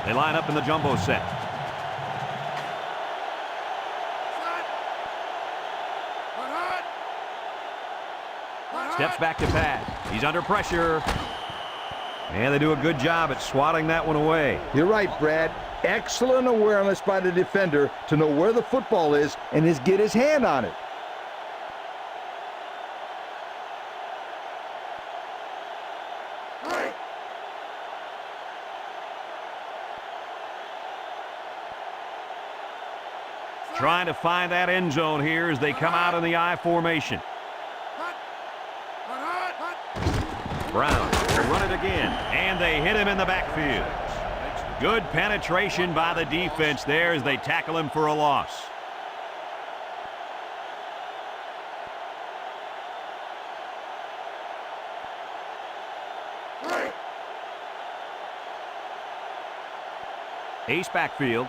They line up in the jumbo set. Steps back to pass. He's under pressure. And they do a good job at swatting that one away. You're right, Brad. Excellent awareness by the defender to know where the football is and get his hand on it. Trying to find that end zone here as they come out in the I formation. Brown will run it again, and they hit him in the backfield. Good penetration by the defense there as they tackle him for a loss. Ace backfield.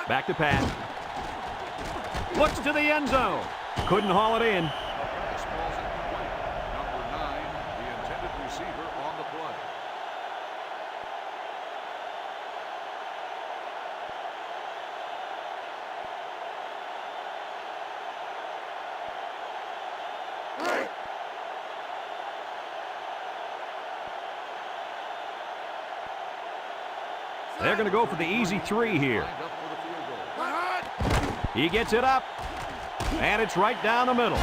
Back to pass. Looks to the end zone. Couldn't haul it in. Number 9, the intended receiver on the play. They're going to go for the easy 3 here. He gets it up, and it's right down the middle.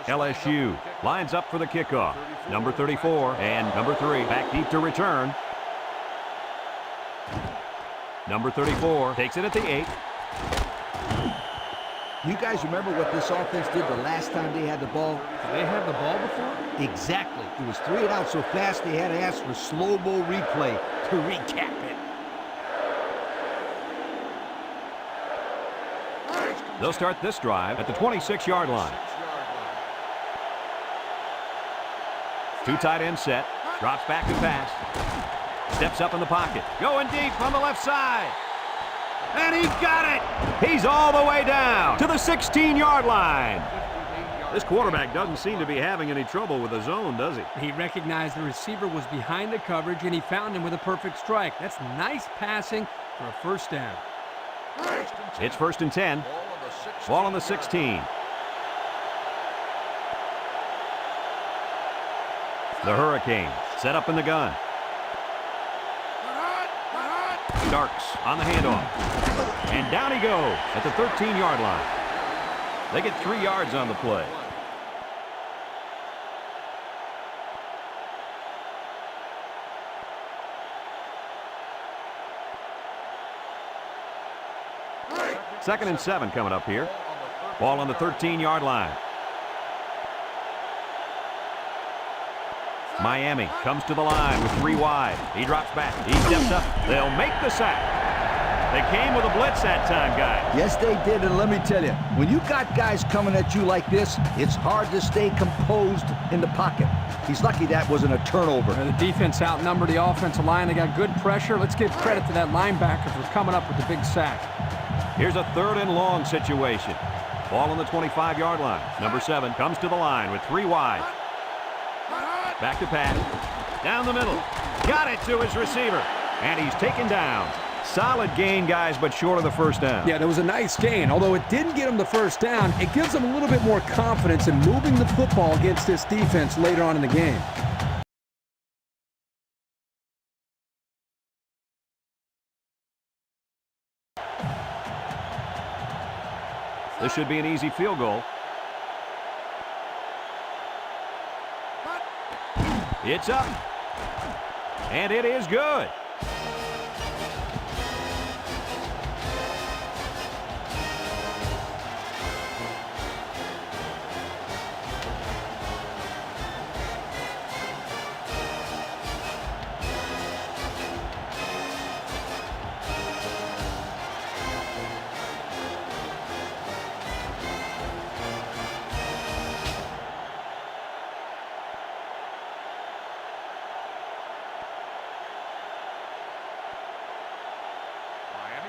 LSU lines up for the kickoff. Number 34 and number 3 back deep to return. Number 34 takes it at the 8. You guys remember what this offense did the last time they had the ball? Did they have the ball before? Exactly. It was 3 and out so fast they had to ask for slow-mo replay to recap it. They'll start this drive at the 26-yard line. 2 tight end set. Drops back to pass. Steps up in the pocket. Going deep on the left side. And he got it! He's all the way down to the 16-yard line. This quarterback doesn't seem to be having any trouble with the zone, does he? He recognized the receiver was behind the coverage, and he found him with a perfect strike. That's nice passing for a first down. It's 1st and 10. Ball on the 16. The Hurricanes set up in the gun. Starks on the handoff. And down he goes at the 13-yard line. They get 3 yards on the play. Second and 7 coming up here. Ball on the 13-yard line. Miami comes to the line with 3 wide. He drops back. He steps up. They'll make the sack. They came with a blitz that time, guys. Yes, they did, and let me tell you, when you got guys coming at you like this, it's hard to stay composed in the pocket. He's lucky that wasn't a turnover. The defense outnumbered the offensive line. They got good pressure. Let's give credit to that linebacker for coming up with the big sack. Here's a 3rd and long situation. Ball on the 25-yard line. Number 7 comes to the line with 3 wide. Back to pass. Down the middle. Got it to his receiver. And he's taken down. Solid gain, guys, but short of the first down. Yeah, that was a nice gain. Although it didn't get him the first down, it gives him a little bit more confidence in moving the football against this defense later on in the game. This should be an easy field goal. It's up. And it is good.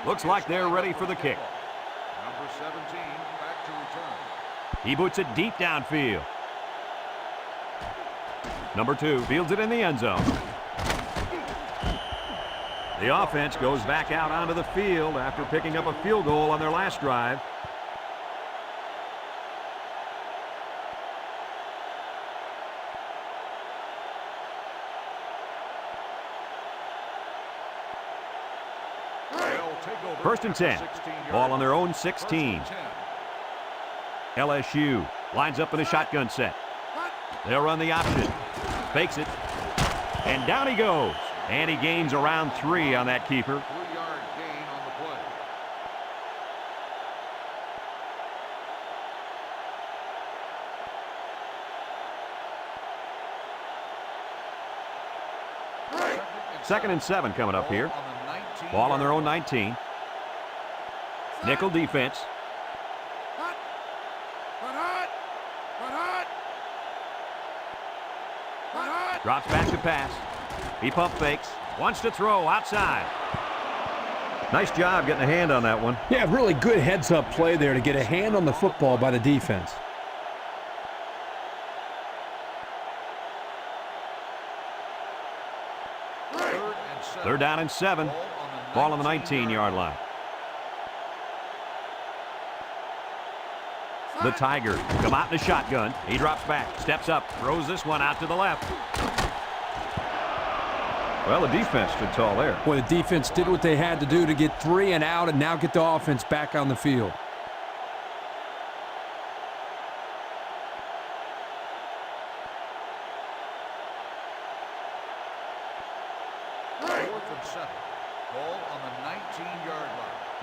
Looks like they're ready for the kick. Number 17 back to return. He boots it deep downfield. Number 2 fields it in the end zone. The offense goes back out onto the field after picking up a field goal on their last drive. First and 10. Ball on their own 16. LSU lines up in a shotgun set. They'll run the option. Fakes it. And down he goes. And he gains around 3 on that keeper. 3-yard gain on the play. Second and 7 coming up here. Ball on their own 19. Nickel defense. Drops back to pass. He pump fakes. Wants to throw outside. Nice job getting a hand on that one. Yeah, really good heads-up play there to get a hand on the football by the defense. Third down and 7. Ball on the 19-yard line. The Tigers come out in a shotgun. He drops back, steps up, throws this one out to the left. Well, the defense stood tall there. Boy, the defense did what they had to do to get 3 and out and now get the offense back on the field.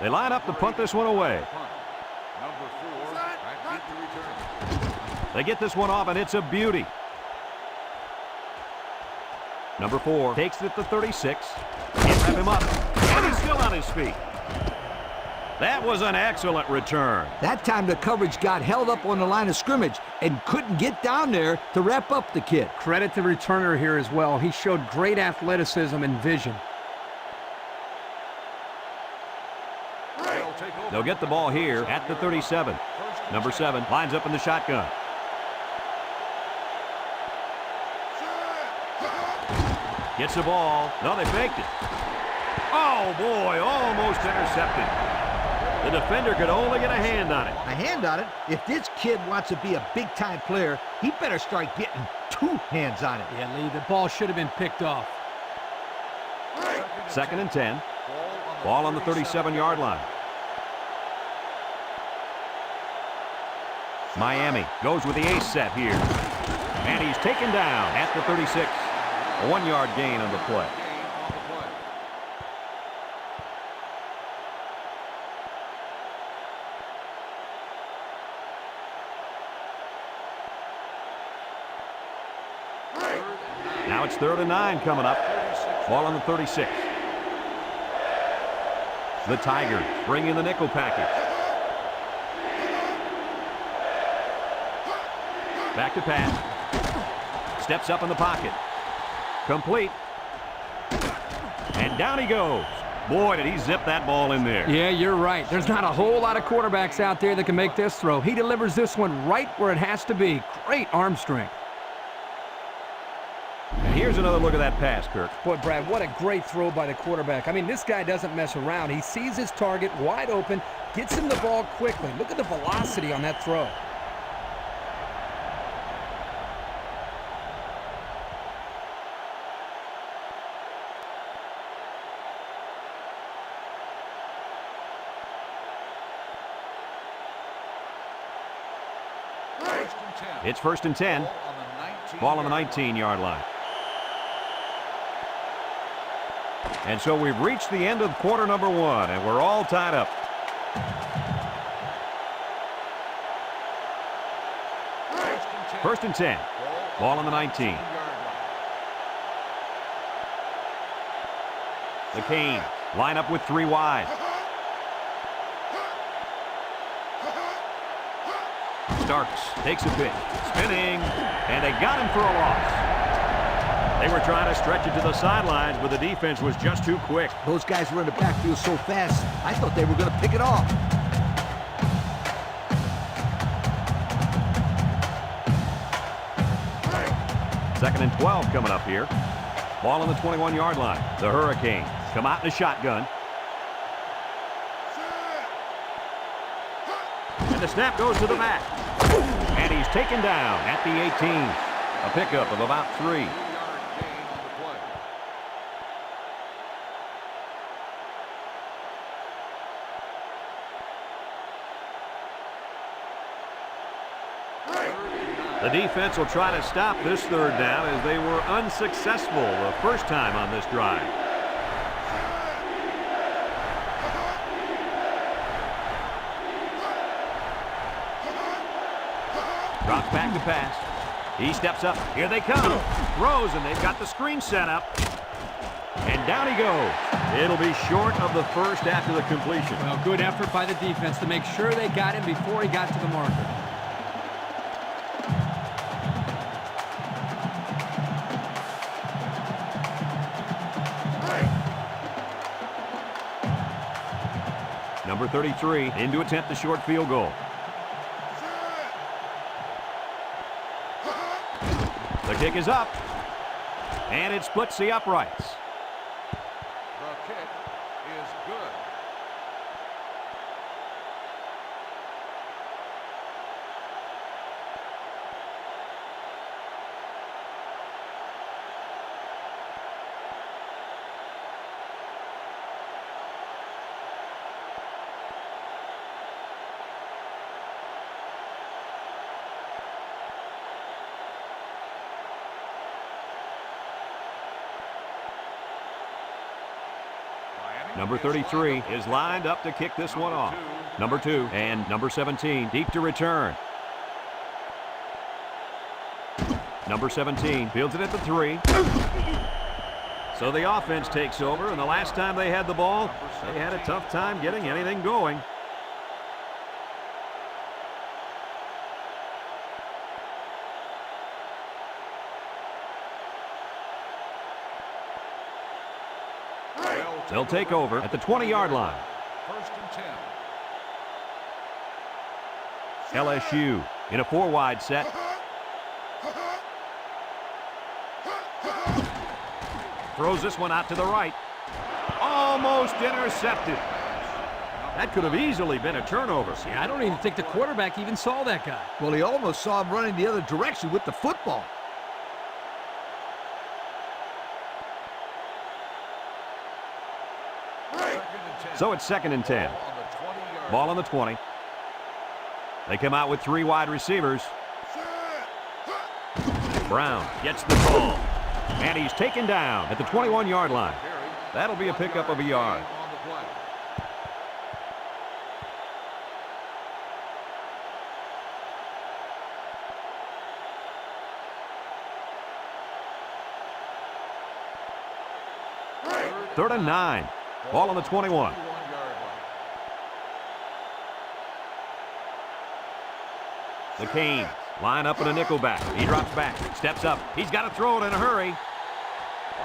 They line up to punt this one away. They get this one off, and it's a beauty. Number 4 takes it at the 36. Can't wrap him up, and he's still on his feet. That was an excellent return. That time the coverage got held up on the line of scrimmage and couldn't get down there to wrap up the kid. Credit to the returner here as well. He showed great athleticism and vision. They'll get the ball here at the 37. Number 7 lines up in the shotgun. Gets the ball. No, they faked it. Oh, boy, almost intercepted. The defender could only get a hand on it. A hand on it? If this kid wants to be a big-time player, he better start getting 2 hands on it. Yeah, Lee, the ball should have been picked off. Second and 10. Ball on the 37-yard line. Miami goes with the ace set here. And he's taken down at the 36. A 1-yard gain on the play. Now it's 3rd and 9 coming up. Ball on the 36. The Tigers bring in the nickel package. Back to pass. Steps up in the pocket. Complete. And down he goes. Boy, did he zip that ball in there. Yeah, you're right. There's not a whole lot of quarterbacks out there that can make this throw. He delivers this one right where it has to be. Great arm strength. And here's another look at that pass, Kirk. Boy, Brad, what a great throw by the quarterback. I mean, this guy doesn't mess around. He sees his target wide open, gets him the ball quickly. Look at the velocity on that throw. It's 1st and 10. Ball on the 19-yard line. And so we've reached the end of quarter number 1, and we're all tied up. First and 10. Ball on the 19. The Canes line up with 3 wide. Starks takes a pitch, spinning, and they got him for a loss. They were trying to stretch it to the sidelines, but the defense was just too quick. Those guys were in the backfield so fast, I thought they were going to pick it off. Second and 12 coming up here. Ball on the 21-yard line. The Hurricanes come out in a shotgun. And the snap goes to the back. And he's taken down at the 18. A pickup of about 3. 2-yard gain on the play. The defense will try to stop this third down as they were unsuccessful the first time on this drive. Drops back to pass. He steps up. Here they come. Throws, and they've got the screen set up. And down he goes. It'll be short of the first after the completion. Well, good effort by the defense to make sure they got him before he got to the marker. Number 33 in to attempt the short field goal. The kick is up, and it splits the uprights. The kick is good. Number 33 is lined up to kick this one off. Number 2 and number 17 deep to return. Number 17 fields it at the 3. So the offense takes over, and the last time they had the ball, they had a tough time getting anything going. They'll take over at the 20-yard line. First and 10. LSU in a 4-wide set. Throws this one out to the right. Almost intercepted. That could have easily been a turnover. Yeah, I don't even think the quarterback even saw that guy. Well, he almost saw him running the other direction with the football. So it's second and 10. Ball on the 20. They come out with 3 wide receivers. Brown gets the ball. And he's taken down at the 21-yard line. That'll be a pickup of a yard. Third and 9. Ball on the 21. The Canes line up in a nickelback. He drops back, steps up. He's got to throw it in a hurry.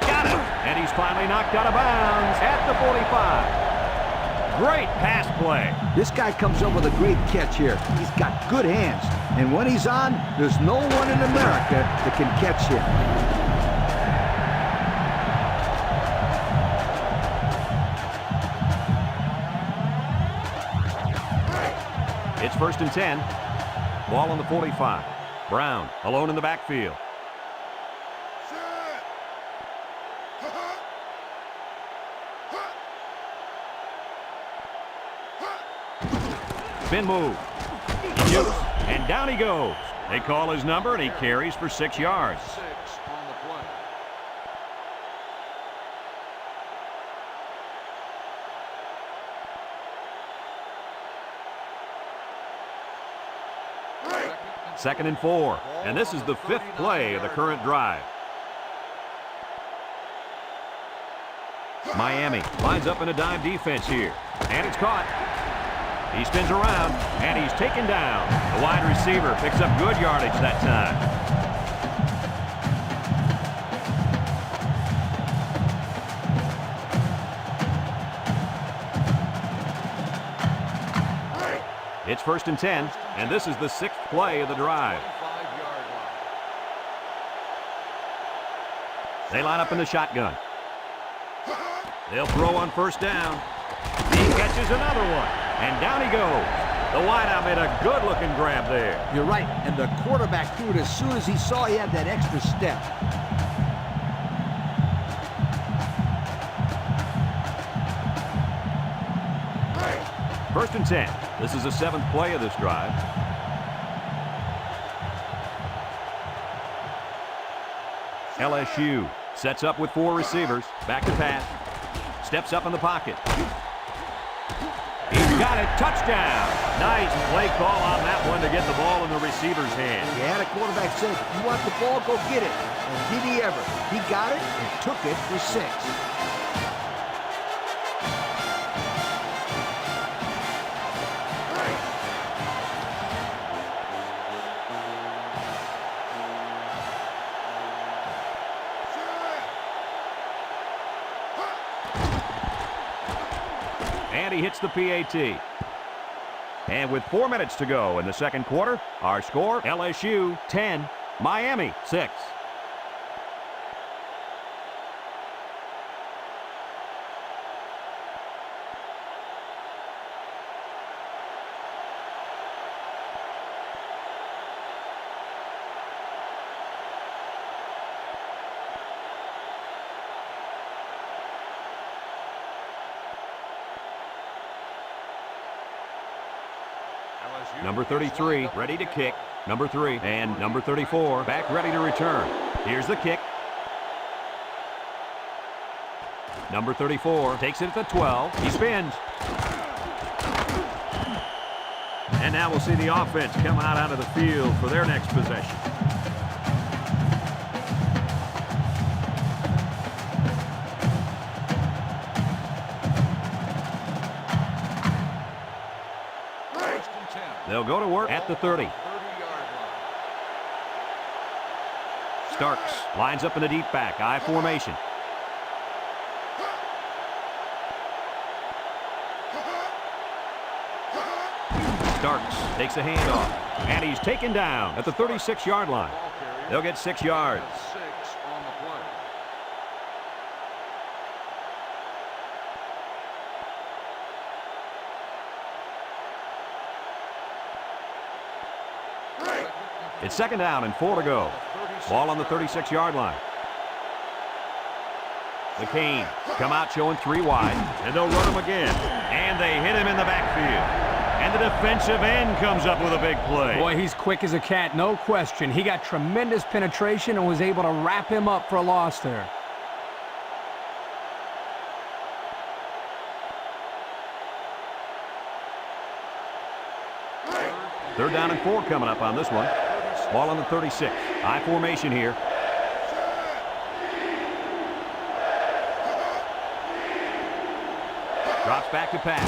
Got it! And he's finally knocked out of bounds at the 45. Great pass play. This guy comes up with a great catch here. He's got good hands. And when he's on, there's no one in America that can catch him. It's first and 10. Ball on the 45. Brown alone in the backfield. Spin move. He shoots, and down he goes. They call his number, and he carries for 6 yards. 6 on the play. Second and 4. And this is the 5th play of the current drive. Miami lines up in a dime defense here. And it's caught. He spins around, and he's taken down. The wide receiver picks up good yardage that time. first and 10, and this is the 6th play of the drive. 25-yard line. They line up in the shotgun. They'll throw on first down. He catches another one, and down he goes. The wideout made a good-looking grab there. You're right, and the quarterback threw it as soon as he saw he had that extra step. First and 10. This is the 7th play of this drive. LSU sets up with 4 receivers. Back to pass. Steps up in the pocket. He's got it. Touchdown. Nice play call on that one to get the ball in the receiver's hand. Yeah, the quarterback said, "You want the ball, go get it." And did he ever? He got it and took it for 6. And he hits the PAT. And with 4 minutes to go in the second quarter, our score, LSU 10, Miami 6. Number 33, ready to kick. Number 3, and number 34, back ready to return. Here's the kick. Number 34 takes it at the 12. He spins. And now we'll see the offense come out of the field for their next possession. They'll go to work at the 30. Starks lines up in the deep back, I formation. Starks takes a handoff, and he's taken down at the 36-yard line. They'll get 6 yards. 6 on the play. It's second down and 4 to go. Ball on the 36-yard line. The Canes come out showing 3 wide, and they'll run him again. And they hit him in the backfield. And the defensive end comes up with a big play. Boy, he's quick as a cat, no question. He got tremendous penetration and was able to wrap him up for a loss there. Third down and 4 coming up on this one. Ball on the 36. I formation here. Drops back to pass.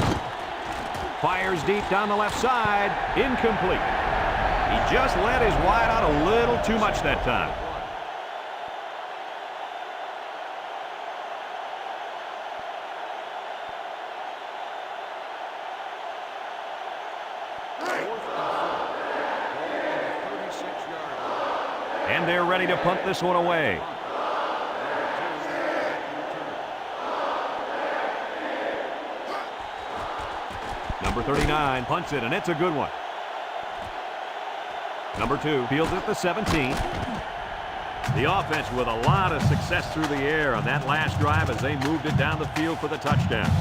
Fires deep down the left side. Incomplete. He just let his wide out a little too much that time. And they're ready to punt this one away. Number 39 punts it, and it's a good one. Number 2 fields it at the 17. The offense with a lot of success through the air on that last drive as they moved it down the field for the touchdown.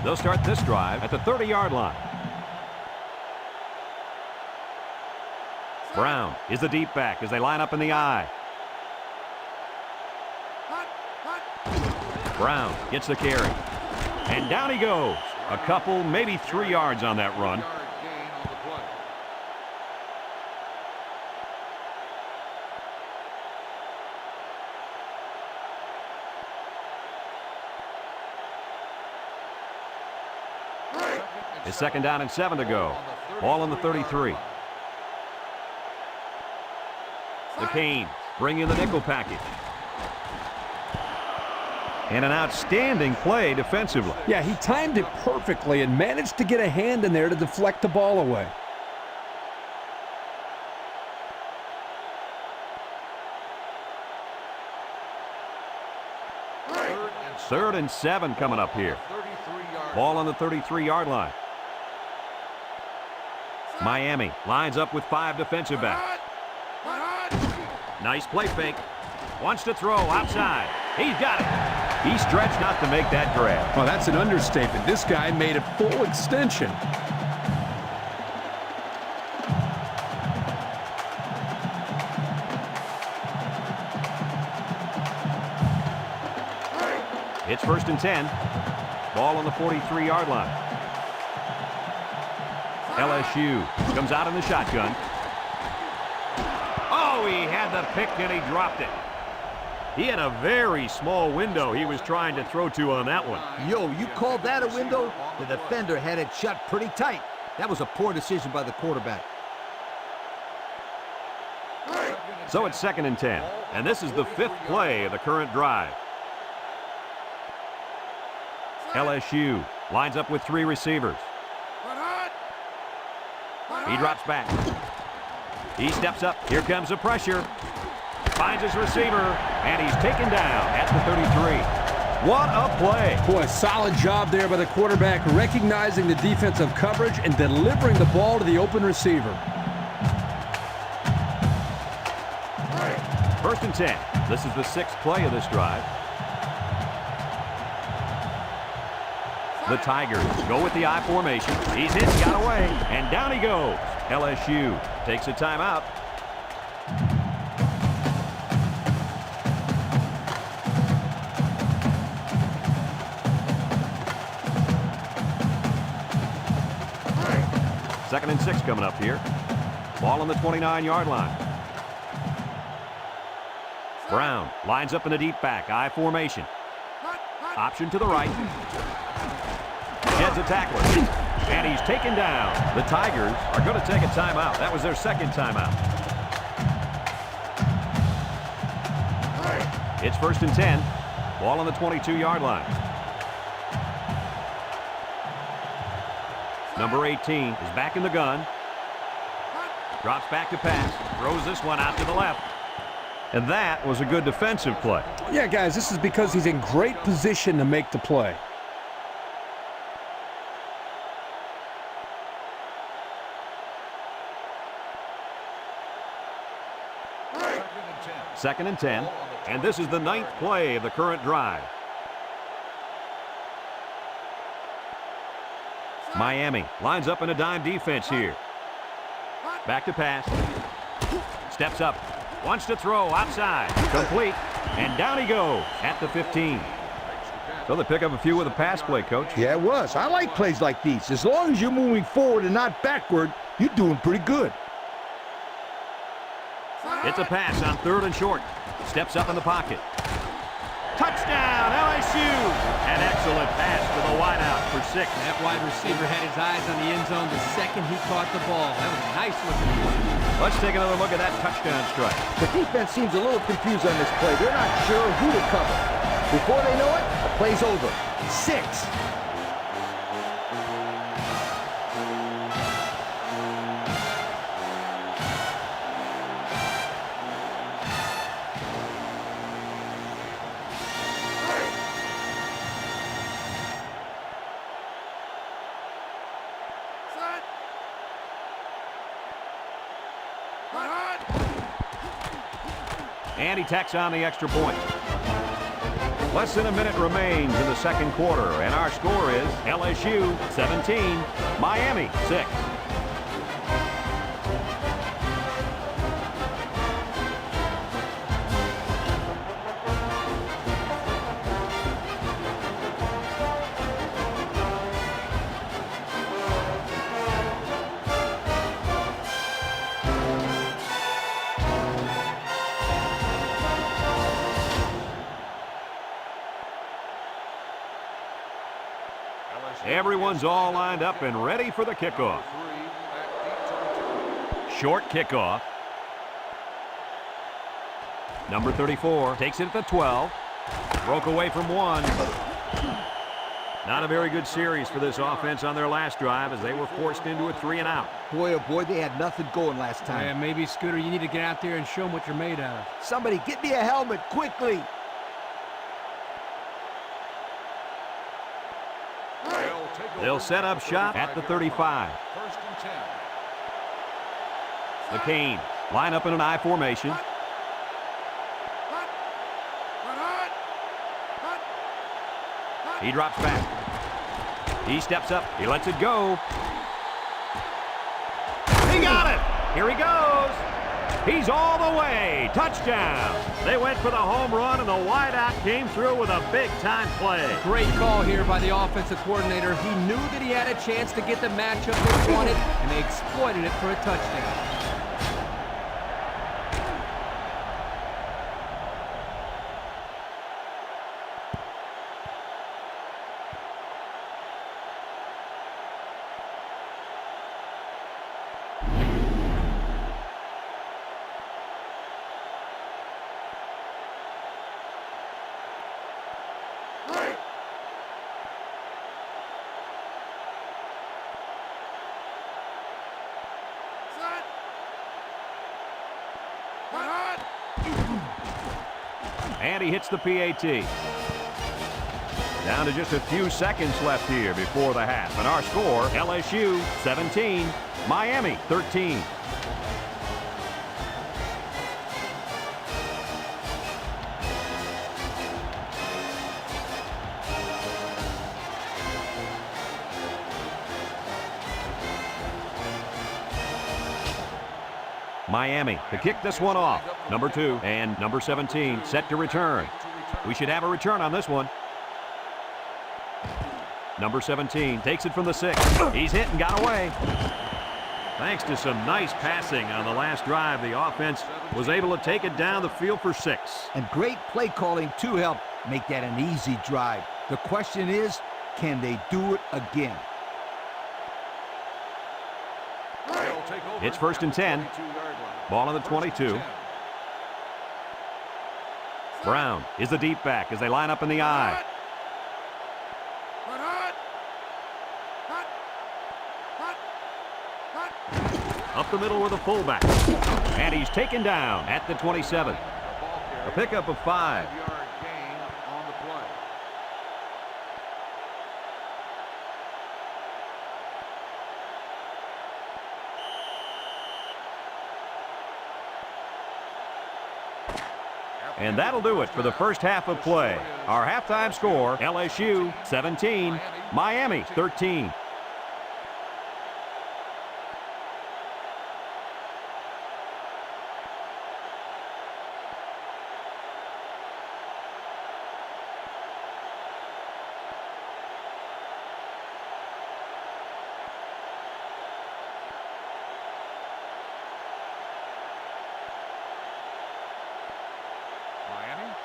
They'll start this drive at the 30-yard line. Brown is the deep back as they line up in the I. Brown gets the carry. And down he goes. A couple, maybe 3 yards on that run. It's second down and 7 to go. Ball on the 33. The Canes bring in the nickel package. And an outstanding play defensively. Yeah, he timed it perfectly and managed to get a hand in there to deflect the ball away. Third and 7 coming up here. Ball on the 33-yard line. Miami lines up with 5 defensive backs. Nice play fake. Wants to throw outside. He's got it. He stretched out to make that grab. Well, that's an understatement. This guy made a full extension. It's first and 10. Ball on the 43-yard line. LSU comes out in the shotgun. Oh, he had the pick and he dropped it. He had a very small window he was trying to throw to on that one. Yo, you called that a window? The defender had it shut pretty tight. That was a poor decision by the quarterback. So it's second and 10. And this is the 5th play of the current drive. LSU lines up with 3 receivers. He drops back. He steps up. Here comes the pressure. Finds his receiver, and he's taken down at the 33. What a play. Boy, solid job there by the quarterback, recognizing the defensive coverage and delivering the ball to the open receiver. First and 10. This is the 6th play of this drive. The Tigers go with the I formation. He's hit, got away, and down he goes. LSU takes a timeout. Second and 6 coming up here. Ball on the 29-yard line. Brown lines up in the deep back, I formation. Option to the right. Heads a tackler, and he's taken down. The Tigers are going to take a timeout. That was their second timeout. It's first and 10. Ball on the 22-yard line. Number 18 is back in the gun. Drops back to pass. Throws this one out to the left. And that was a good defensive play. Yeah, guys, this is because he's in great position to make the play. Second and 10, and this is the 9th play of the current drive. Miami lines up in a dime defense here. Back to pass. Steps up. Wants to throw outside. Complete. And down he goes at the 15. So they pick up a few with a pass play, Coach. Yeah, it was. I like plays like these. As long as you're moving forward and not backward, you're doing pretty good. It's a pass on 3rd and short. Steps up in the pocket. Touchdown, LSU! An excellent pass to the wideout for 6. That wide receiver had his eyes on the end zone the second he caught the ball. That was a nice looking play. Let's take another look at that touchdown strike. The defense seems a little confused on this play. They're not sure who to cover. Before they know it, the play's over. 6. And he tacks on the extra point. Less than a minute remains in the second quarter, and our score is LSU 17, Miami 6. Everyone's all lined up and ready for the kickoff. Short kickoff. Number 34 takes it at the 12. Broke away from one. Not a very good series for this offense on their last drive as they were forced into a 3-and-out. Boy, oh boy, they had nothing going last time. Yeah, maybe, Scooter, you need to get out there and show them what you're made out of. Somebody get me a helmet quickly. They'll set up shop at the 35. First and 10. The Canes line up in an I formation. He drops back. He steps up. He lets it go. He got it. Here he goes. He's all the way. Touchdown. They went for the home run, and the wideout came through with a big-time play. Great call here by the offensive coordinator. He knew that he had a chance to get the matchup they wanted, and they exploited it for a touchdown. And he hits the PAT. Down to just a few seconds left here before the half. And our score, LSU 17, Miami 13. Miami to kick this one off. Number 2 and number 17 set to return. We should have a return on this one. Number 17 takes it from the 6. He's hit and got away. Thanks to some nice passing on the last drive, the offense was able to take it down the field for 6. And great play calling to help make that an easy drive. The question is, can they do it again? It's first and 10. Ball on the 22. Brown is the deep back as they line up in the I. Up the middle with a fullback. And he's taken down at the 27. A pickup of 5. 5-yard gain on the play. And that'll do it for the first half of play. Our halftime score, LSU 17, Miami 13.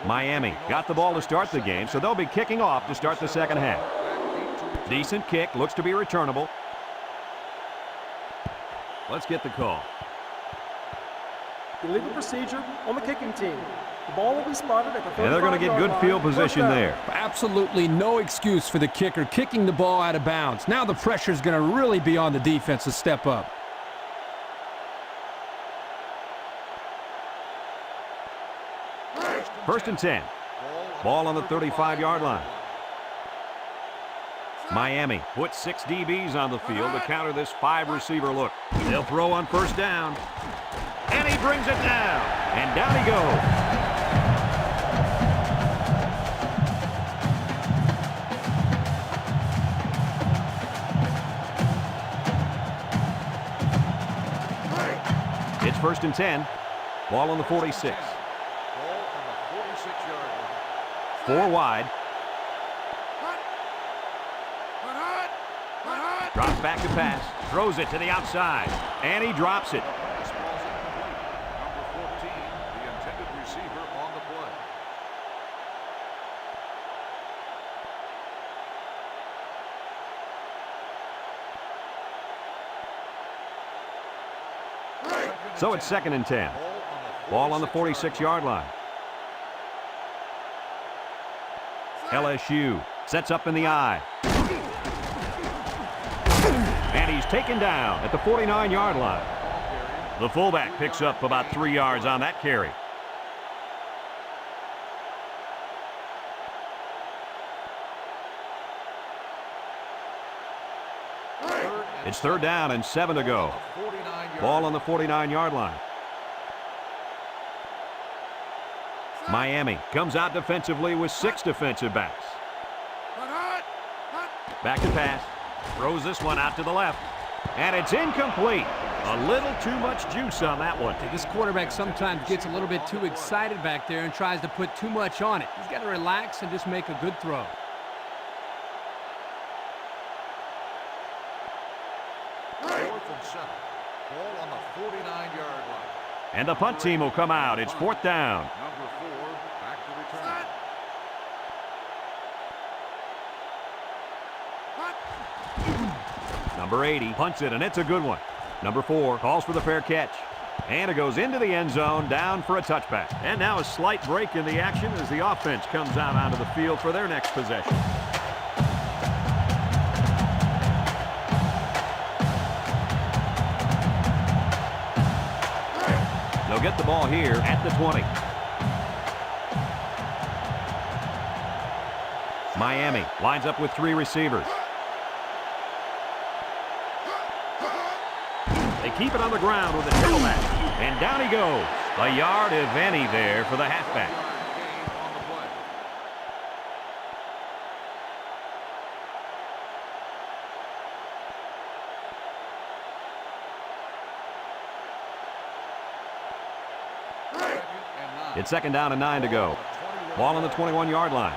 Miami got the ball to start the game, so they'll be kicking off to start the second half. Decent kick, looks to be returnable. Let's get the call. Illegal procedure on the kicking team. The ball will be spotted at the 35-yard line. And they're going to get good field position there. Absolutely no excuse for the kicker kicking the ball out of bounds. Now the pressure is going to really be on the defense to step up. First and 10. Ball on the 35-yard line. Miami puts 6 DBs on the field to counter this 5-receiver look. They'll throw on first down. And he brings it down. And down he goes. It's first and 10. Ball on the 46. 4 wide. Drops back to pass. Throws it to the outside. And he drops it. This ball's incomplete. Number 14, the intended receiver on the play. So it's second and 10. Ball on the 46-yard line. LSU sets up in the I. And he's taken down at the 49-yard line. The fullback picks up about 3 yards on that carry. It's 3rd down and 7 to go. Ball on the 49-yard line. Miami comes out defensively with 6 defensive backs. Back to pass. Throws this one out to the left. And it's incomplete. A little too much juice on that one. This quarterback sometimes gets a little bit too excited back there and tries to put too much on it. He's got to relax and just make a good throw. Ball on the 49-yard line. And the punt team will come out. It's 4th down. Number 4, back to return. Number 80 punts it, and it's a good one. Number 4 calls for the fair catch. And it goes into the end zone, down for a touchback. And now a slight break in the action as the offense comes out onto the field for their next possession. They'll get the ball here at the 20. Miami lines up with 3 receivers. They keep it on the ground with a tailback. And down he goes. A yard, if any, there for the halfback. It's 2nd down and 9 to go. Ball on the 21-yard line.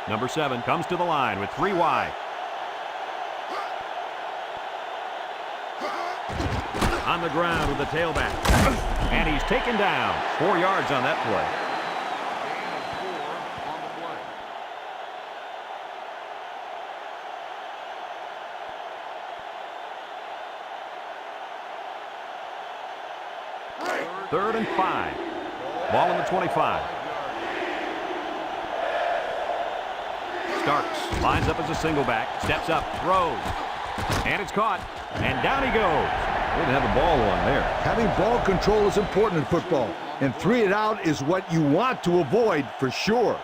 Number 7 comes to the line with 3 wide. On the ground with the tailback. And he's taken down. 4 yards on that play. Third and 5. Ball on the 25. Starks lines up as a single back. Steps up. Throws. And it's caught. And down he goes. Didn't have the ball on there. Having ball control is important in football, and 3 and out is what you want to avoid for sure.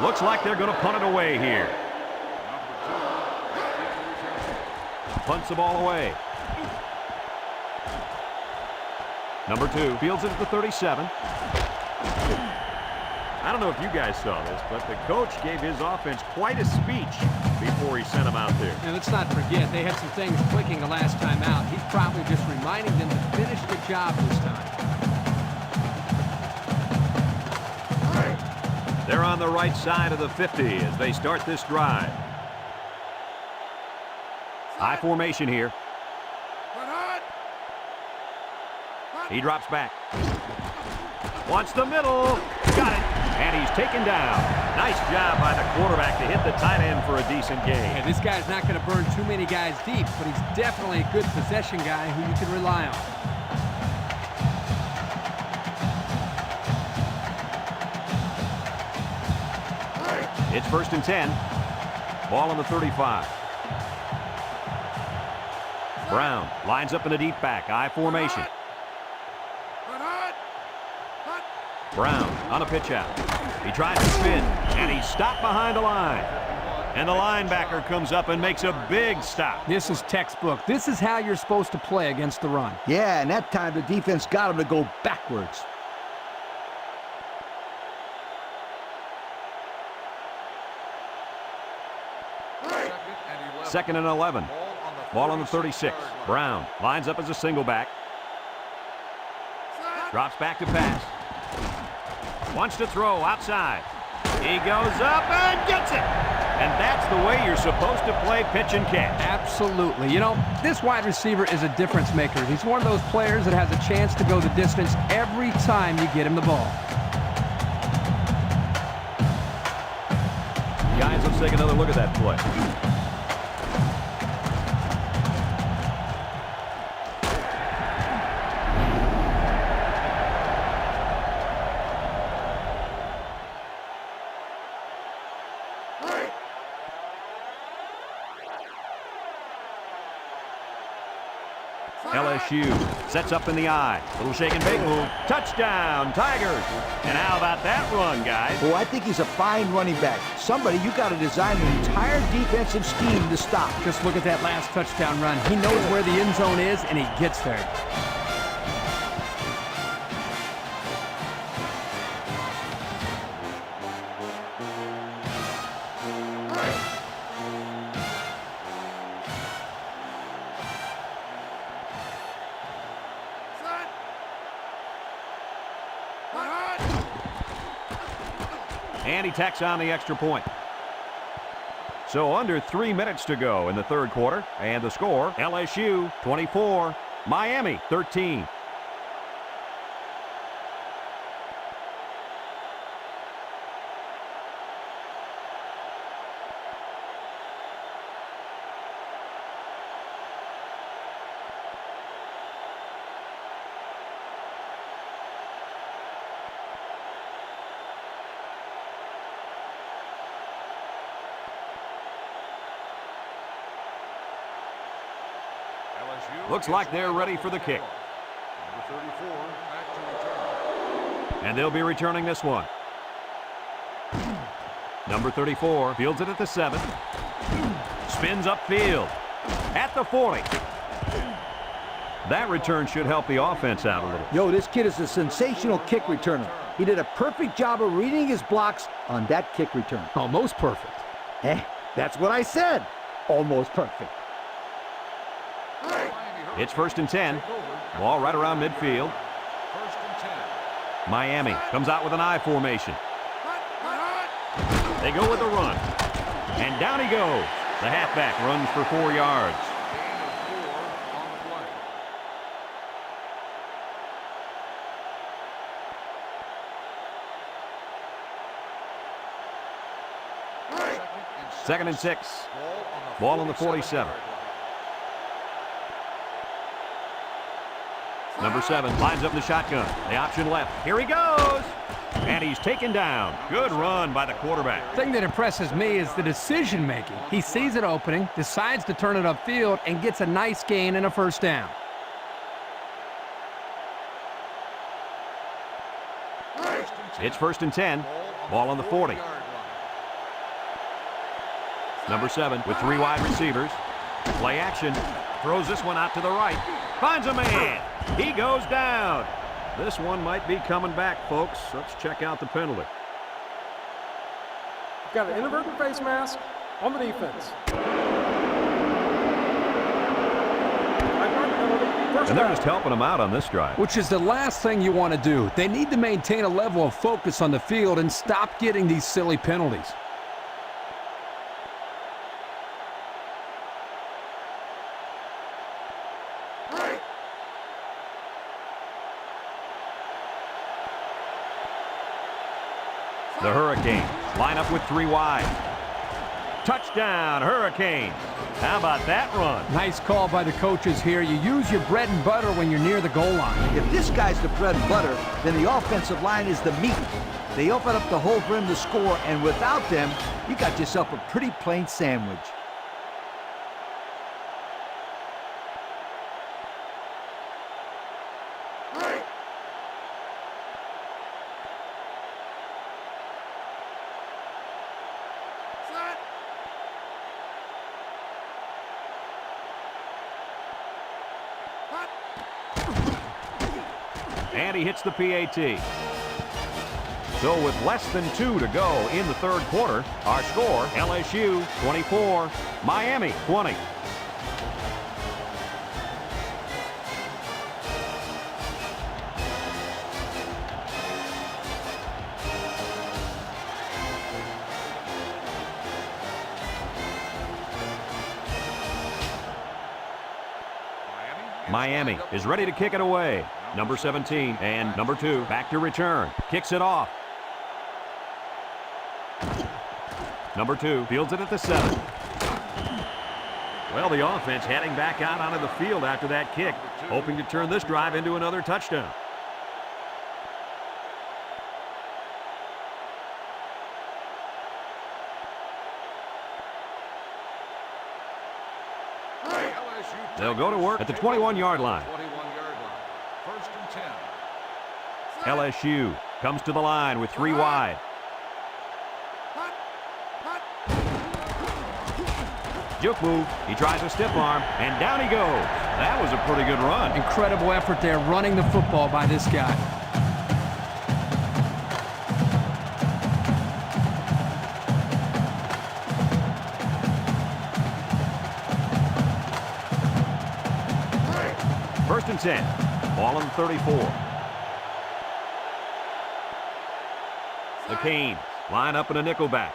Looks like they're going to punt it away here. Punts the ball away. Number 2 fields it at the 37. I don't know if you guys saw this, but the coach gave his offense quite a speech before he sent them out there. And let's not forget, they had some things clicking the last time out. He's probably just reminding them to finish the job this time. They're on the right side of the 50 as they start this drive. High formation here. He drops back. Wants the middle. Got it. And he's taken down. Nice job by the quarterback to hit the tight end for a decent gain. Yeah, this guy's not going to burn too many guys deep, but he's definitely a good possession guy who you can rely on. It's 1st and 10. Ball on the 35. Brown lines up in a deep back. I formation. Brown on a pitch out. He tries to spin, and he's stopped behind the line. And the linebacker comes up and makes a big stop. This is textbook. This is how you're supposed to play against the run. Yeah, and that time the defense got him to go backwards. 2nd and 11. Ball on the 36. Brown lines up as a single back. Drops back to pass. Wants to throw outside. He goes up and gets it. And that's the way you're supposed to play pitch and catch. Absolutely. You know, this wide receiver is a difference maker. He's one of those players that has a chance to go the distance every time you get him the ball. Guys, let's take another look at that play. LSU sets up in the eye. Little shake and bake move. Touchdown, Tigers. And how about that run, guys? Oh, I think he's a fine running back. Somebody, you got to design an entire defensive scheme to stop. Just look at that last touchdown run. He knows where the end zone is, and he gets there. And he tacks on the extra point. So under 3 minutes to go in the third quarter. And the score, LSU 24, Miami 13. Looks like they're ready for the kick. Number 34 back to return. And they'll be returning this one. Number 34 fields it at the 7. Spins upfield at the 40. That return should help the offense out a little. Yo, this kid is a sensational kick returner. He did a perfect job of reading his blocks on that kick return. Almost perfect. That's what I said. Almost perfect. It's 1st and 10. Ball right around midfield. 1st and 10. Miami comes out with an I formation. They go with the run. And down he goes. The halfback runs for 4 yards. Gain of 4 on the play. 2nd and 6. Ball on the 47. Number 7 lines up the shotgun. The option left. Here he goes. And he's taken down. Good run by the quarterback. The thing that impresses me is the decision-making. He sees it opening, decides to turn it upfield, and gets a nice gain and a first down. It's 1st and 10. Ball on the 40. Number 7 with 3 wide receivers. Play action. Throws this one out to the right. Finds a man. He goes down. This one might be coming back, folks. Let's check out the penalty. Got an inadvertent face mask on the defense. And they're just helping them out on this drive. Which is the last thing you want to do. They need to maintain a level of focus on the field and stop getting these silly penalties. The Hurricanes line up with 3 wide. Touchdown, Hurricanes. How about that run? Nice call by the coaches here. You use your bread and butter when you're near the goal line. If this guy's the bread and butter, then the offensive line is the meat. They open up the hole for him to score, and without them, you got yourself a pretty plain sandwich. And he hits the PAT. So with less than 2 to go in the third quarter, our score, LSU 24, Miami 20. Miami is ready to kick it away. Number 17 and number 2 back to return. Kicks it off. Number 2 fields it at the 7. Well, the offense heading back out onto the field after that kick, hoping to turn this drive into another touchdown. They'll go to work at the 21-yard line. 21-yard line. First and 10. LSU comes to the line with 3 wide. Juke move. He tries a stiff arm, and down he goes. That was a pretty good run. Incredible effort there running the football by this guy. First and 10. Ball on the 34. The Canes line up in a nickelback.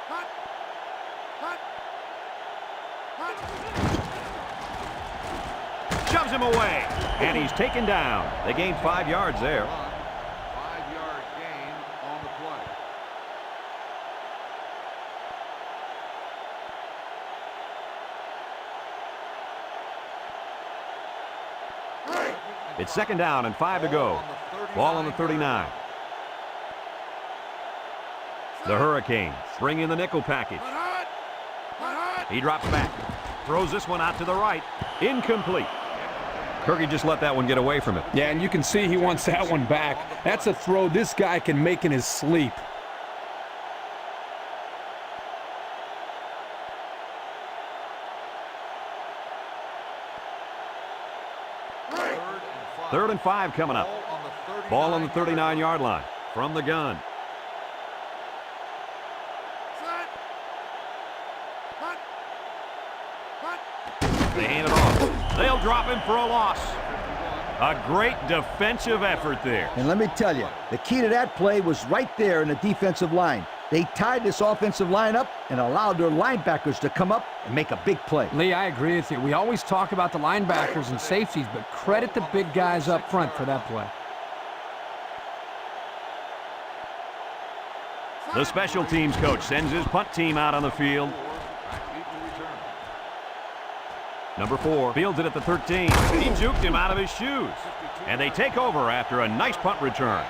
Shoves him away, and he's taken down. They gained 5 yards there. 5-yard gain on the play. It's second down and 5 to go. Ball on the 39. The Hurricanes bring in the nickel package. He drops back. Throws this one out to the right. Incomplete. Kirky just let that one get away from him. Yeah, and you can see he wants that one back. That's a throw this guy can make in his sleep. Third and 5 coming up. Ball on the 39-yard line from the gun. They hand it off. They'll drop him for a loss. A great defensive effort there. And let me tell you, the key to that play was right there in the defensive line. They tied this offensive line up and allowed their linebackers to come up and make a big play. Lee, I agree with you. We always talk about the linebackers and safeties, but credit the big guys up front for that play. The special teams coach sends his punt team out on the field. Number 4 fields it at the 13. He juked him out of his shoes. And they take over after a nice punt return.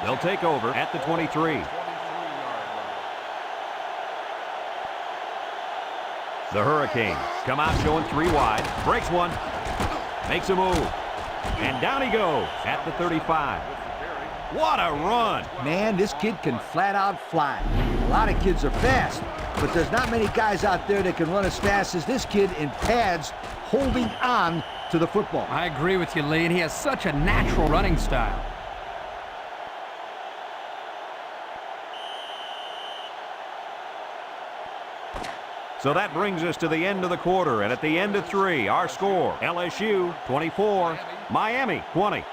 They'll take over at the 23. The Hurricanes come out showing 3 wide. Breaks one. Makes a move. And down he goes at the 35. What a run. Man, this kid can flat out fly. A lot of kids are fast, but there's not many guys out there that can run as fast as this kid in pads holding on to the football. I agree with you, Lee, and he has such a natural running style. So that brings us to the end of the quarter, and at the end of 3, our score, LSU 24, Miami 20.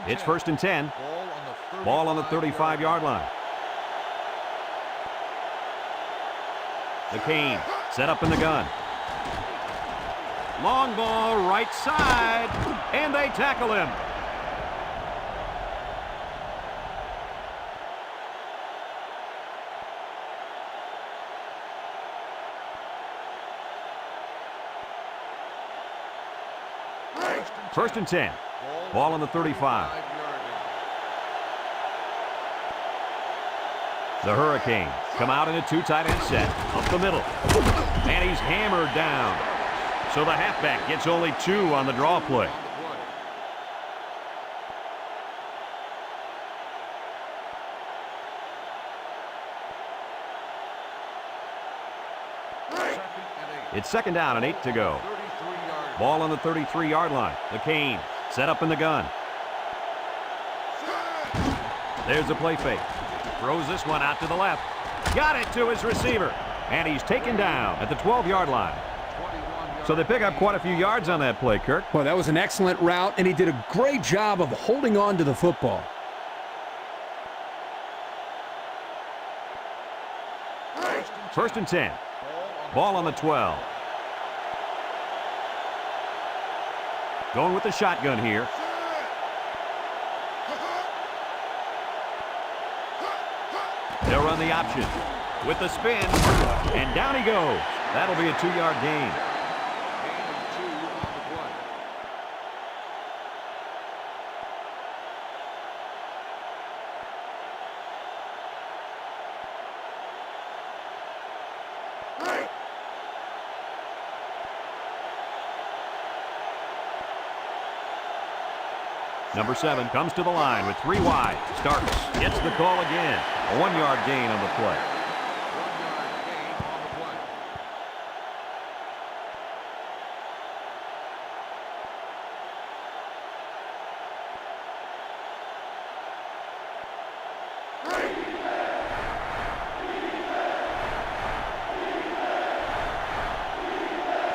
It's first and 10. Ball on the 35-yard line. The Canes set up in the gun. Long ball right side, and they tackle him. First and 10. Ball on the 35. The Hurricanes come out in a 2 tight end set up the middle, and he's hammered down. So the halfback gets only 2 on the draw play. It's second down and 8 to go. Ball on the 33-yard line. The Canes set up in the gun. There's the play fake. Throws this one out to the left. Got it to his receiver. And he's taken down at the 12-yard line. So they pick up quite a few yards on that play, Kirk. Well, that was an excellent route, and he did a great job of holding on to the football. First and 10. Ball on the 12. Going with the shotgun here. They'll run the option with the spin, and down he goes. That'll be a 2-yard gain. Number 7 comes to the line with 3 wide. Starks gets the call again. A 1-yard gain on the play.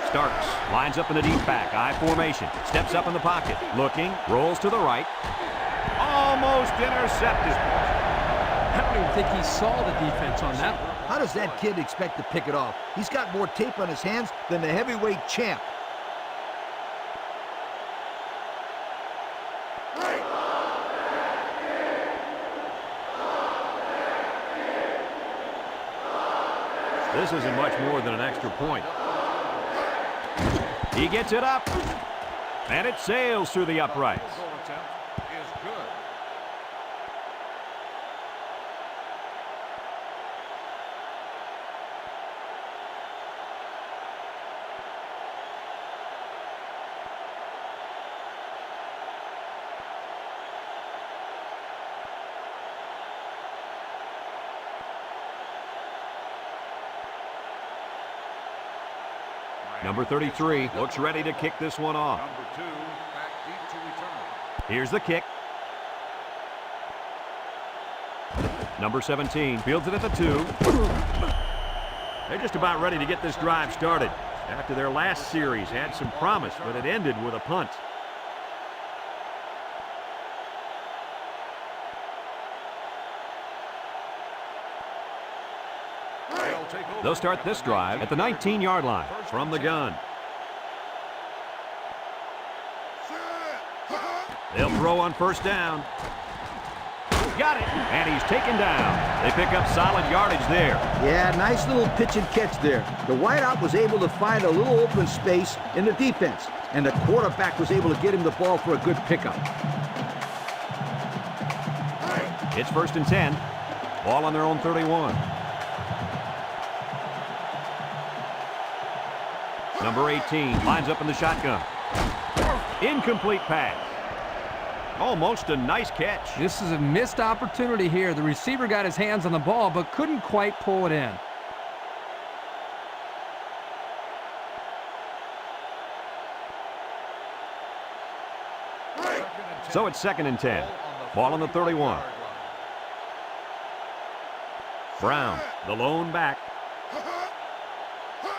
Starks lines up in the deep back, I formation, steps up in the pocket, looking, rolls to the right, almost intercepted. I don't even think he saw the defense on that one. How does that kid expect to pick it off? He's got more tape on his hands than the heavyweight champ. This isn't much more than an extra point. He gets it up, and it sails through the uprights. Number 33 looks ready to kick this one off. Number 2, back deep to return. Here's the kick. Number 17 fields it at the 2. They're just about ready to get this drive started. After their last series had some promise, but it ended with a punt. They'll start this drive at the 19-yard line from the gun. They'll throw on first down. Got it, and he's taken down. They pick up solid yardage there. Yeah, nice little pitch and catch there. The wideout was able to find a little open space in the defense, and the quarterback was able to get him the ball for a good pickup. It's first and 10. Ball on their own 31. Number 18 lines up in the shotgun. Incomplete pass. Almost a nice catch. This is a missed opportunity here. The receiver got his hands on the ball, but couldn't quite pull it in. So it's second and 10. Ball on the 31. Brown, the lone back.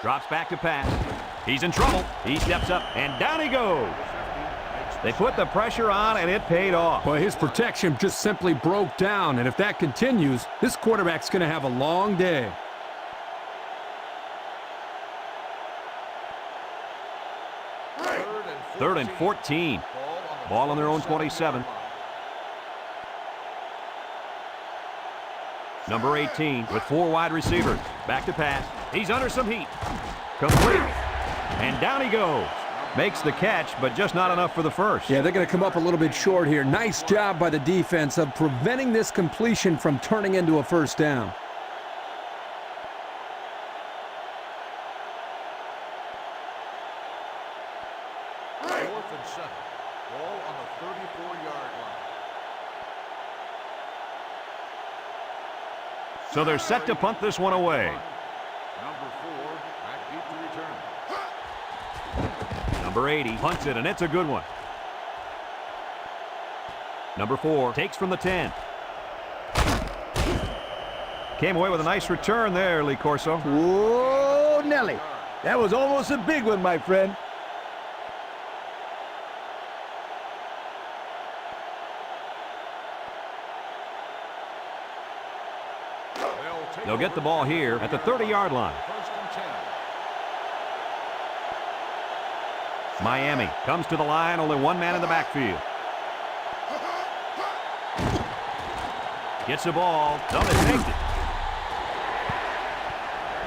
Drops back to pass. He's in trouble. He steps up, and down he goes. They put the pressure on, and it paid off. Well, his protection just simply broke down, and if that continues, this quarterback's going to have a long day. Third and 14. Ball on their own 27. Number 18 with 4 wide receivers. Back to pass. He's under some heat. Complete. And down he goes. Makes the catch, but just not enough for the first. Yeah, they're going to come up a little bit short here. Nice job by the defense of preventing this completion from turning into a first down. Fourth and 7. Ball on the 34-yard line. So they're set to punt this one away. Number 4, back deep to return. Number 80 punts it, and it's a good one. Number 4 takes from the 10. Came away with a nice return there, Lee Corso. Whoa, Nelly. That was almost a big one, my friend. They'll get the ball here at the 30-yard line. First and 10. Miami comes to the line, only one man in the backfield. Gets the ball, doesn't take it.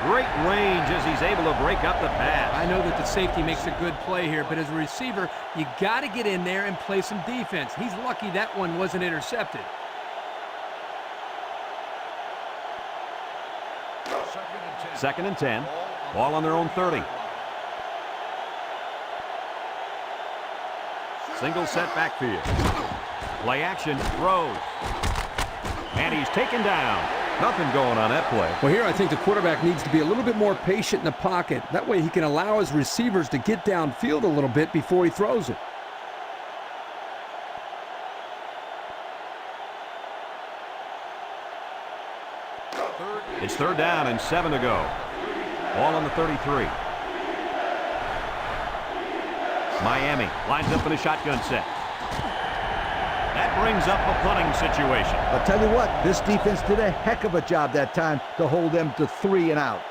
Great range as he's able to break up the pass. I know that the safety makes a good play here, but as a receiver, you got to get in there and play some defense. He's lucky that one wasn't intercepted. Second and 10. Second and 10. Ball on their own 30. Single set backfield. Play action, throws. And he's taken down. Nothing going on that play. Well, here I think the quarterback needs to be a little bit more patient in the pocket. That way he can allow his receivers to get downfield a little bit before he throws it. It's third down and 7 to go. Ball on the 33. Miami lines up in a shotgun set. That brings up a punting situation. I'll tell you what, this defense did a heck of a job that time to hold them to 3 and out.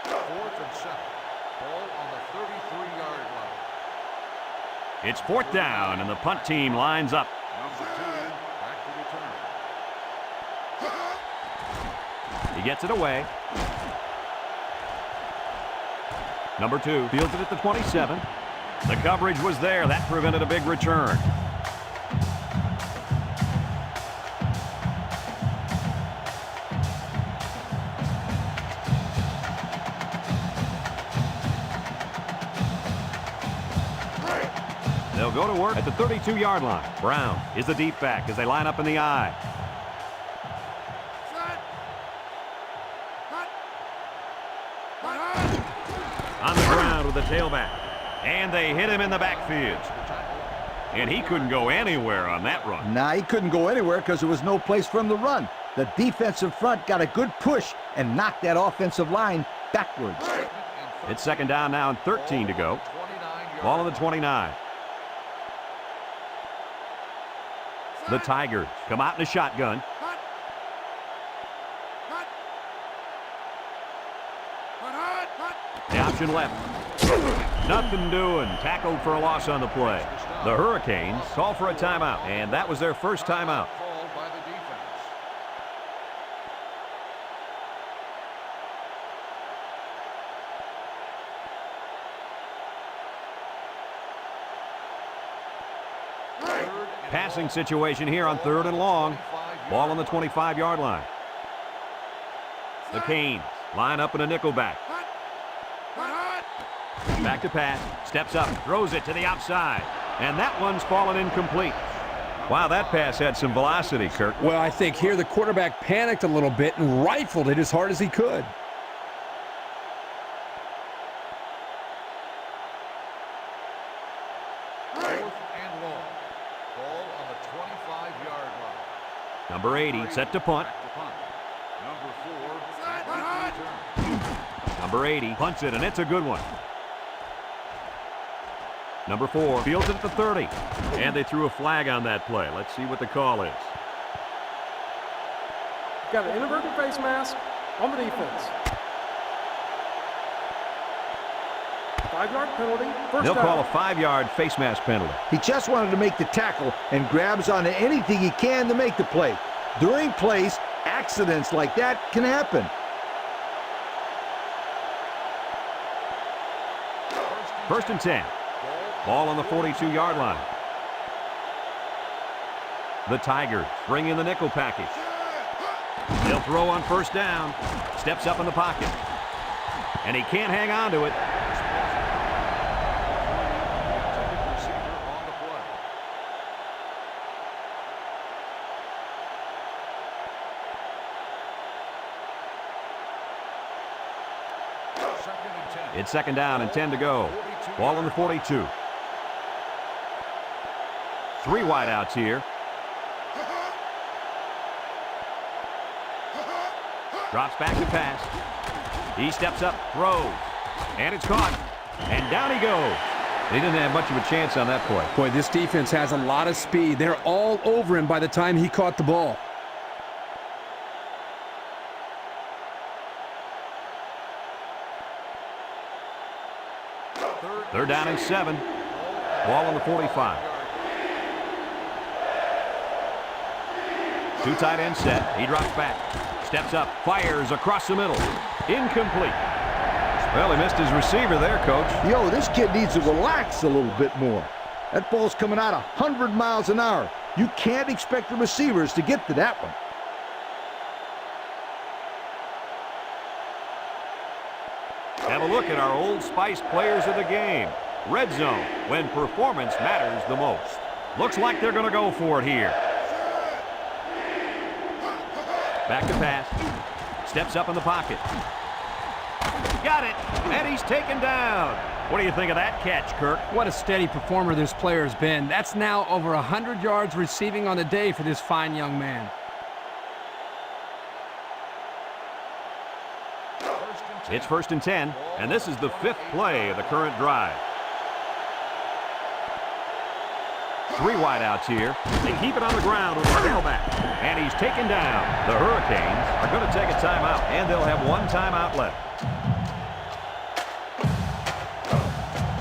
Fourth and 7. Ball on the 33-yard line. It's fourth down, and the punt team lines up. Number 2, back to return. He gets it away. Number 2 fields it at the 27. The coverage was there. That prevented a big return. They'll go to work at the 32-yard line. Brown is the deep back as they line up in the I. On the ground with the tailback. And they hit him in the backfield. And he couldn't go anywhere on that run. Nah, he couldn't go anywhere because there was no place for him to run. The defensive front got a good push and knocked that offensive line backwards. It's second down now and 13 to go. Ball on the 29. The Tigers come out in a shotgun. The option left. Nothing doing. Tackled for a loss on the play. The Hurricanes call for a timeout, and that was their first timeout. Called by the defense. Passing situation here on third and long. Ball on the 25-yard line. The Canes line up in a nickel back. Back to pass. Steps up. Throws it to the outside. And that one's fallen incomplete. Wow, that pass had some velocity, Kirk. Well, I think here the quarterback panicked a little bit and rifled it as hard as he could. Fourth and long. Ball on the 25-yard line. Number 80 set to punt. Back to punt. Number 4 back to return. Number 80 punts it, and it's a good one. Number 4 fields it at the 30. And they threw a flag on that play. Let's see what the call is. Got an inverted face mask on the defense. 5-yard penalty. First They'll down. call a 5-yard face mask penalty. He just wanted to make the tackle and grabs onto anything he can to make the play. During plays, accidents like that can happen. First and 10. Ball on the 42-yard line. The Tigers bring in the nickel package. They'll throw on first down. Steps up in the pocket. And he can't hang on to it. It's second down and 10 to go. Ball on the 42. 3 wideouts here. Drops back to pass. He steps up, throws, and it's caught. And down he goes. They didn't have much of a chance on that play. Boy, this defense has a lot of speed. They're all over him by the time he caught the ball. They're down and 7. Ball on the 45. Two tight end set. He drops back. Steps up. Fires across the middle. Incomplete. Well, he missed his receiver there, Coach. Yo, this kid needs to relax a little bit more. That ball's coming out 100 miles an hour. You can't expect the receivers to get to that one. Have a look at our Old Spice players of the game. Red zone, when performance matters the most. Looks like they're going to go for it here. Back to pass. Steps up in the pocket. Got it, and he's taken down. What do you think of that catch, Kirk? What a steady performer this player has been. That's now over 100 yards receiving on the day for this fine young man. It's 1st and 10, and this is the 5th play of the current drive. 3 wideouts here. They keep it on the ground with the tailback, and he's taken down. The Hurricanes are going to take a timeout, and they'll have 1 timeout left.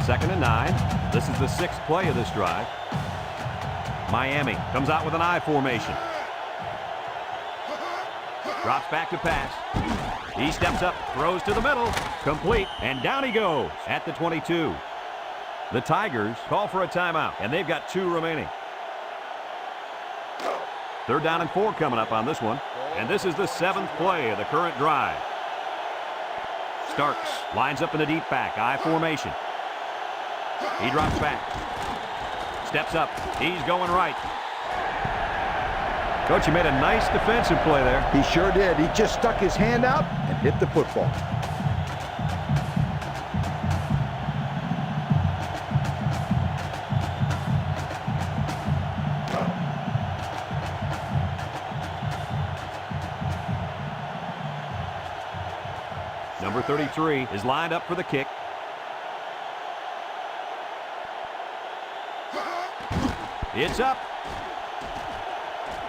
2nd and 9. This is the 6th play of this drive. Miami comes out with an I formation. Drops back to pass. He steps up, throws to the middle, complete, and down he goes at the 22. The Tigers call for a timeout, and they've got 2 remaining. 3rd down and 4 coming up on this one, and this is the 7th play of the current drive. Starks lines up in the deep back, I formation. He drops back, steps up, he's going right. Coach, he made a nice defensive play there. He sure did. He just stuck his hand out and hit the football. Number 33 is lined up for the kick. It's up.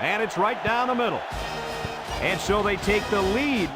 And it's right down the middle. And so they take the lead.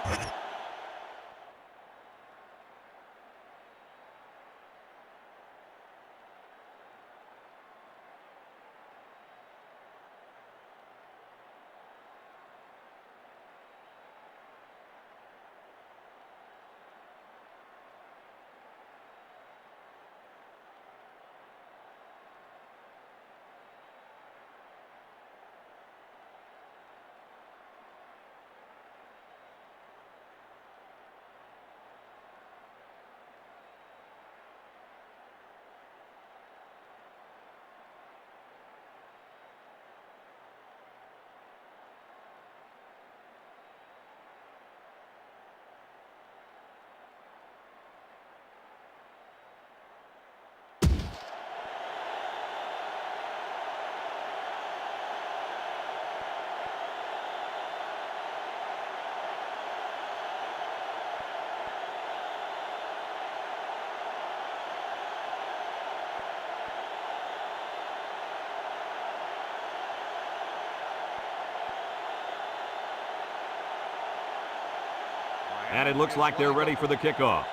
And it looks like they're ready for the kickoff.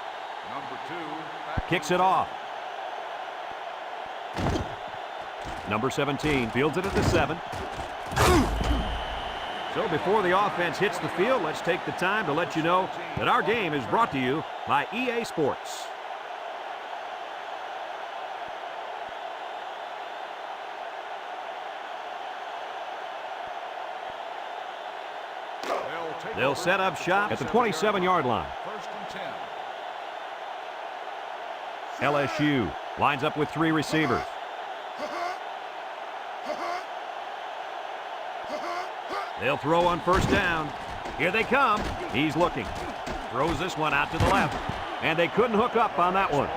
Number 2. Kicks it off. Number 17 fields it at the 7. So before the offense hits the field, let's take the time to let you know that our game is brought to you by EA Sports. They'll set up shop at the 27-yard line. 1st and 10. LSU lines up with 3 receivers. They'll throw on 1st down. Here they come. He's looking. Throws this one out to the left. And they couldn't hook up on that one.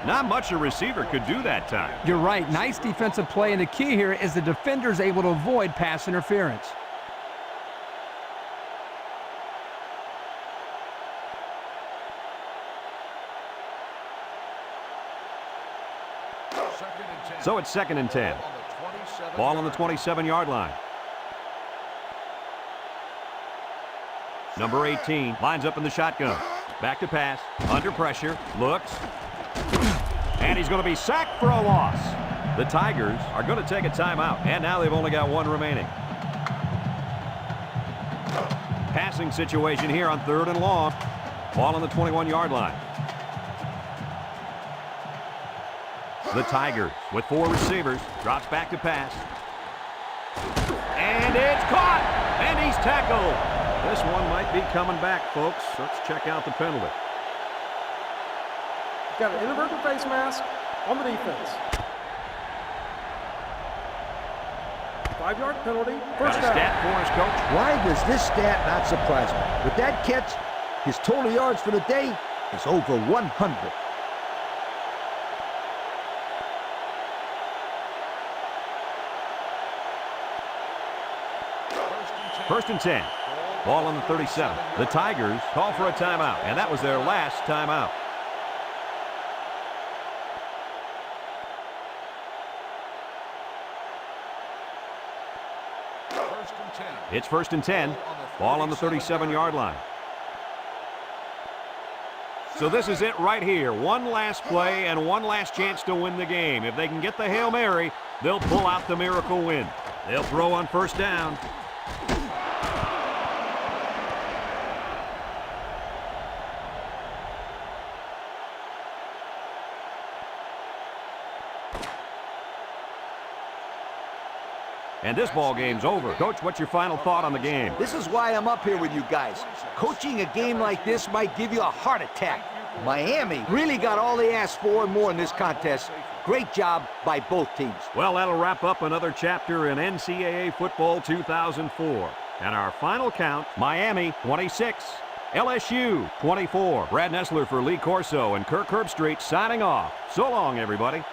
Not much a receiver could do that time. You're right. Nice defensive play, and the key here is the defender's able to avoid pass interference. So it's 2nd and 10. Ball on the 27-yard line. Number 18 lines up in the shotgun. Back to pass. Under pressure. Looks. And he's going to be sacked for a loss. The Tigers are going to take a timeout. And now they've only got one remaining. Passing situation here on 3rd and long. Ball on the 21-yard line. The Tigers with 4 receivers. Drops back to pass. And it's caught. And he's tackled. This one might be coming back, folks. Let's check out the penalty. Got an inadvertent face mask on the defense. 5-yard penalty. Got First a down. stat for us, Coach. Why does this stat not surprise me? With that catch, his total yards for the day is over 100. First and 10. Ball on the 37. The Tigers call for a timeout, and that was their last timeout. It's 1st and 10. Ball on the 37-yard line. So this is it right here. One last play and one last chance to win the game. If they can get the Hail Mary, they'll pull out the miracle win. They'll throw on 1st down. And this ball game's over. Coach, what's your final thought on the game? This is why I'm up here with you guys. Coaching a game like this might give you a heart attack. Miami really got all they asked for and more in this contest. Great job by both teams. Well, that'll wrap up another chapter in NCAA football 2004. And our final count, Miami 26, LSU 24. Brad Nessler for Lee Corso and Kirk Herbstreit signing off. So long, everybody.